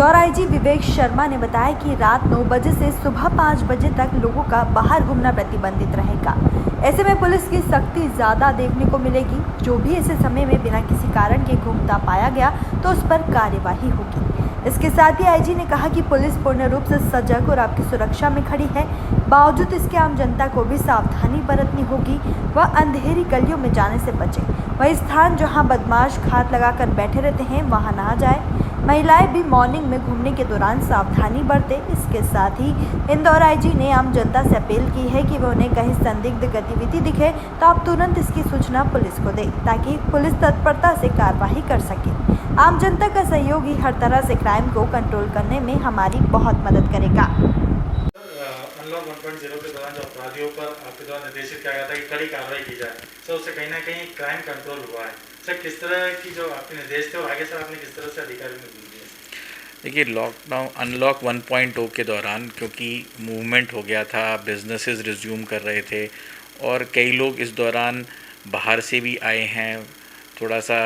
Indore IG Vivek Sharma ने बताया कि रात 9 बजे से सुबह 5 बजे तक लोगों का बाहर घूमना प्रतिबंधित रहेगा। ऐसे में पुलिस की सख्ती ज़्यादा देखने को मिलेगी। जो भी ऐसे समय में बिना किसी कारण के घूमता पाया गया तो उस पर कार्यवाही होगी। इसके साथ ही आईजी ने कहा कि पुलिस पूर्ण रूप से सजग और आपकी सुरक्षा में खड़ी है। बावजूद इसके आम जनता को भी सावधानी बरतनी होगी। वह अंधेरी गलियों में जाने से बचे। वही स्थान जहां बदमाश घात लगाकर बैठे रहते हैं वहां ना जाए। महिलाएं भी मॉर्निंग में घूमने के दौरान सावधानी बरतें। इसके साथ ही इंदौर आईजी ने आम जनता से अपील की है कि वह उन्हें कहीं संदिग्ध गतिविधि दिखे तो आप तुरंत इसकी सूचना पुलिस को दें, ताकि पुलिस तत्परता से कार्रवाई कर सके। आम जनता का सहयोग ही हर तरह से क्राइम को कंट्रोल करने में हमारी बहुत मदद करेगा। अनलॉक 1.0 के दौरान जो अपराधियों पर आपके द्वारा निर्देशित किया गया था कि कड़ी कार्रवाई की जाए, सर उससे कहीं ना कहीं क्राइम कंट्रोल हुआ है। सर किस तरह की जो आपके निर्देश थे और आगे सर आपने किस तरह से अधिकारियों को दिए? देखिए, लॉकडाउन अनलॉक 1.0 के दौरान क्योंकि मूवमेंट हो गया था, बिजनेसेस रिज्यूम कर रहे थे और कई लोग इस दौरान बाहर से भी आए हैं, थोड़ा सा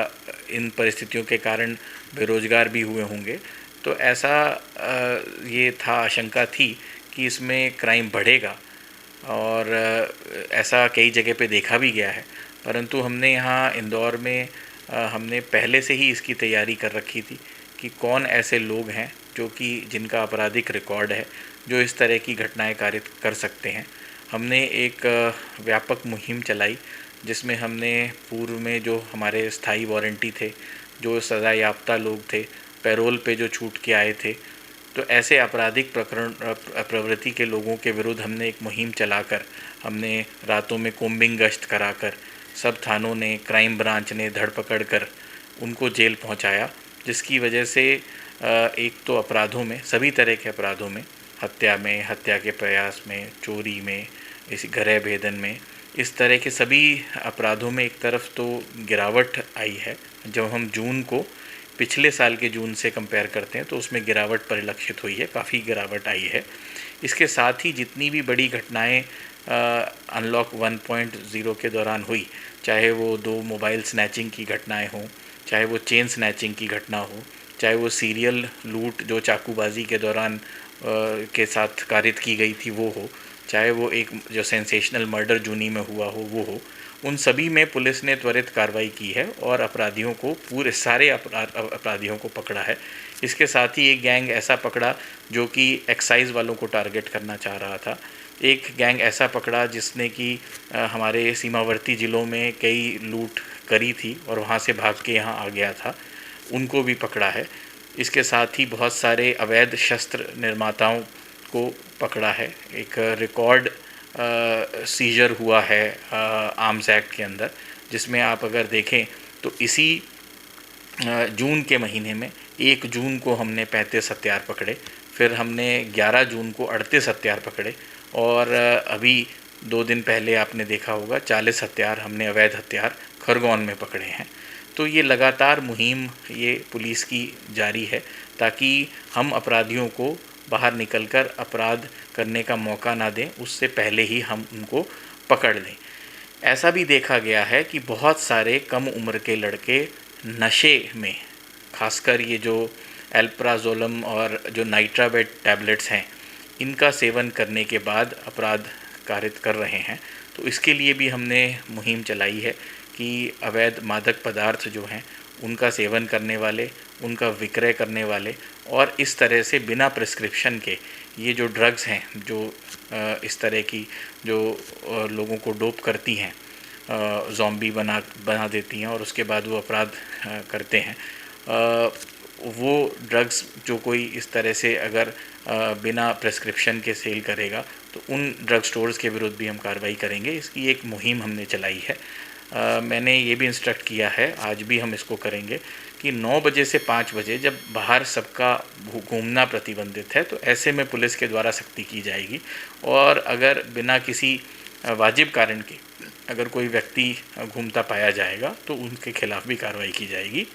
इन परिस्थितियों के कारण बेरोजगार भी हुए होंगे, तो ऐसा ये था, आशंका थी कि इसमें क्राइम बढ़ेगा और ऐसा कई जगह पे देखा भी गया है। परंतु हमने यहाँ इंदौर में हमने पहले से ही इसकी तैयारी कर रखी थी कि कौन ऐसे लोग हैं जो कि जिनका आपराधिक रिकॉर्ड है, जो इस तरह की घटनाएं कारित कर सकते हैं। हमने एक व्यापक मुहिम चलाई जिसमें हमने पूर्व में जो हमारे स्थायी वारंटी थे, जो सज़ा याफ्ता लोग थे, पैरोल पे जो छूट के आए थे, तो ऐसे आपराधिक प्रवृत्ति के लोगों के विरुद्ध हमने एक मुहिम चलाकर, हमने रातों में कोम्बिंग गश्त कराकर सब थानों ने, क्राइम ब्रांच ने धरपकड़ कर उनको जेल पहुंचाया, जिसकी वजह से एक तो अपराधों में, सभी तरह के अपराधों में, हत्या में, हत्या के प्रयास में, चोरी में, इसी गृह भेदन में, इस तरह के सभी अपराधों में एक तरफ तो गिरावट आई है। जब हम जून को पिछले साल के जून से कंपेयर करते हैं तो उसमें गिरावट परिलक्षित हुई है, काफ़ी गिरावट आई है। इसके साथ ही जितनी भी बड़ी घटनाएं अनलॉक 1.0 के दौरान हुई, चाहे वो 2 मोबाइल स्नैचिंग की घटनाएं हों, चाहे वो चेन स्नैचिंग की घटना हो, चाहे वो सीरियल लूट जो चाकूबाजी के दौरान के साथ कारित की गई थी वो हो, चाहे वो एक जो सेंसेशनल मर्डर जूनी में हुआ हो वो हो, उन सभी में पुलिस ने त्वरित कार्रवाई की है और अपराधियों को, पूरे सारे अपराधियों को पकड़ा है। इसके साथ ही एक गैंग ऐसा पकड़ा जो कि एक्साइज़ वालों को टारगेट करना चाह रहा था। एक गैंग ऐसा पकड़ा जिसने कि हमारे सीमावर्ती ज़िलों में कई लूट करी थी और वहाँ से भाग के यहाँ आ गया था, उनको भी पकड़ा है। इसके साथ ही बहुत सारे अवैध शस्त्र निर्माताओं को पकड़ा है। एक रिकॉर्ड सीजर हुआ है आर्म्स एक्ट के अंदर, जिसमें आप अगर देखें तो इसी जून के महीने में 1 जून को हमने 35 हथियार पकड़े, फिर हमने 11 जून को 38 हथियार पकड़े और अभी 2 दिन पहले आपने देखा होगा 40 हथियार हमने, अवैध हथियार खरगोन में पकड़े हैं। तो ये लगातार मुहिम ये पुलिस की जारी है ताकि हम अपराधियों को बाहर निकलकर अपराध करने का मौका ना दें, उससे पहले ही हम उनको पकड़ लें। ऐसा भी देखा गया है कि बहुत सारे कम उम्र के लड़के नशे में, खासकर ये जो एल्प्राजोलम और जो नाइट्रावेट टैबलेट्स हैं, इनका सेवन करने के बाद अपराध कारित कर रहे हैं। तो इसके लिए भी हमने मुहिम चलाई है कि अवैध मादक पदार्थ जो हैं उनका सेवन करने वाले, उनका विक्रय करने वाले और इस तरह से बिना प्रिस्क्रिप्शन के ये जो ड्रग्स हैं, जो इस तरह की जो लोगों को डोप करती हैं, ज़ॉम्बी बना देती हैं और उसके बाद वो अपराध करते हैं, वो ड्रग्स जो कोई इस तरह से अगर बिना प्रिस्क्रिप्शन के सेल करेगा तो उन ड्रग स्टोर्स के विरुद्ध भी हम कार्रवाई करेंगे। इसकी एक मुहिम हमने चलाई है। मैंने ये भी इंस्ट्रक्ट किया है, आज भी हम इसको करेंगे, कि 9 बजे से 5 बजे जब बाहर सबका घूमना प्रतिबंधित है तो ऐसे में पुलिस के द्वारा सख्ती की जाएगी और अगर बिना किसी वाजिब कारण के अगर कोई व्यक्ति घूमता पाया जाएगा तो उनके खिलाफ़ भी कार्रवाई की जाएगी।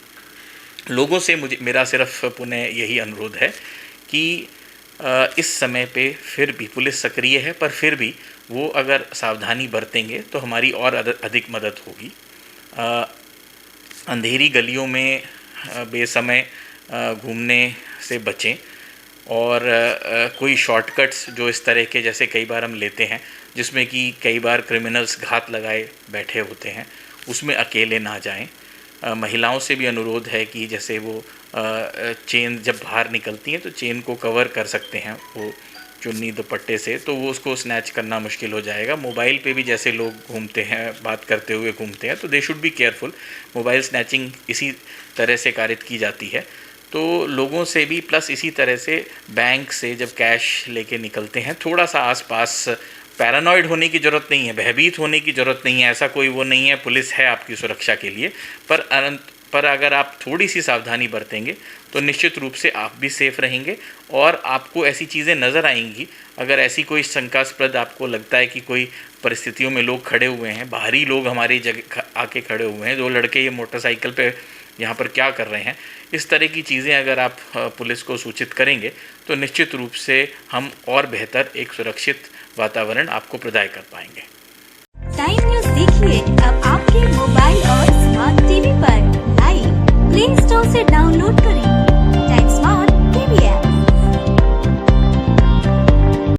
लोगों से मेरा सिर्फ पुनः यही अनुरोध है कि इस समय पे फिर भी पुलिस सक्रिय है, पर फिर भी वो अगर सावधानी बरतेंगे तो हमारी और अधिक मदद होगी। अंधेरी गलियों में बेसमय घूमने से बचें और कोई शॉर्टकट्स जो इस तरह के जैसे कई बार हम लेते हैं जिसमें कि कई बार क्रिमिनल्स घात लगाए बैठे होते हैं, उसमें अकेले ना जाएं। महिलाओं से भी अनुरोध है कि जैसे वो चेन जब बाहर निकलती हैं तो चेन को कवर कर सकते हैं वो चुन्नी दुपट्टे से, तो वो उसको स्नैच करना मुश्किल हो जाएगा। मोबाइल पे भी जैसे लोग घूमते हैं, बात करते हुए घूमते हैं, तो they should be careful. Mobile snatching इसी तरह से कारित की जाती है। तो लोगों से भी प्लस इसी तरह से बैंक से जब कैश लेके निकलते हैं थोड़ा सा आसपास पैरानॉइड होने की ज़रूरत नहीं है, भयभीत होने की ज़रूरत नहीं है, ऐसा कोई वो नहीं है, पुलिस है आपकी सुरक्षा के लिए। पर अगर आप थोड़ी सी सावधानी बरतेंगे तो निश्चित रूप से आप भी सेफ़ रहेंगे और आपको ऐसी चीज़ें नज़र आएंगी। अगर ऐसी कोई शंकास्पद आपको लगता है कि कोई परिस्थितियों में लोग खड़े हुए हैं, बाहरी लोग हमारी जगह आके खड़े हुए हैं, 2 लड़के ये मोटरसाइकिल पे यहाँ पर क्या कर रहे हैं, इस तरह की चीज़ें अगर आप पुलिस को सूचित करेंगे तो निश्चित रूप से हम और बेहतर एक सुरक्षित वातावरण आपको प्रदान कर पाएंगे। टाइम न्यूज़ देखिए अब आपके मोबाइल और स्मार्ट टीवी पर। लाइव प्ले स्टोर से डाउनलोड करें टाइम स्मार्ट टीवी ऐप।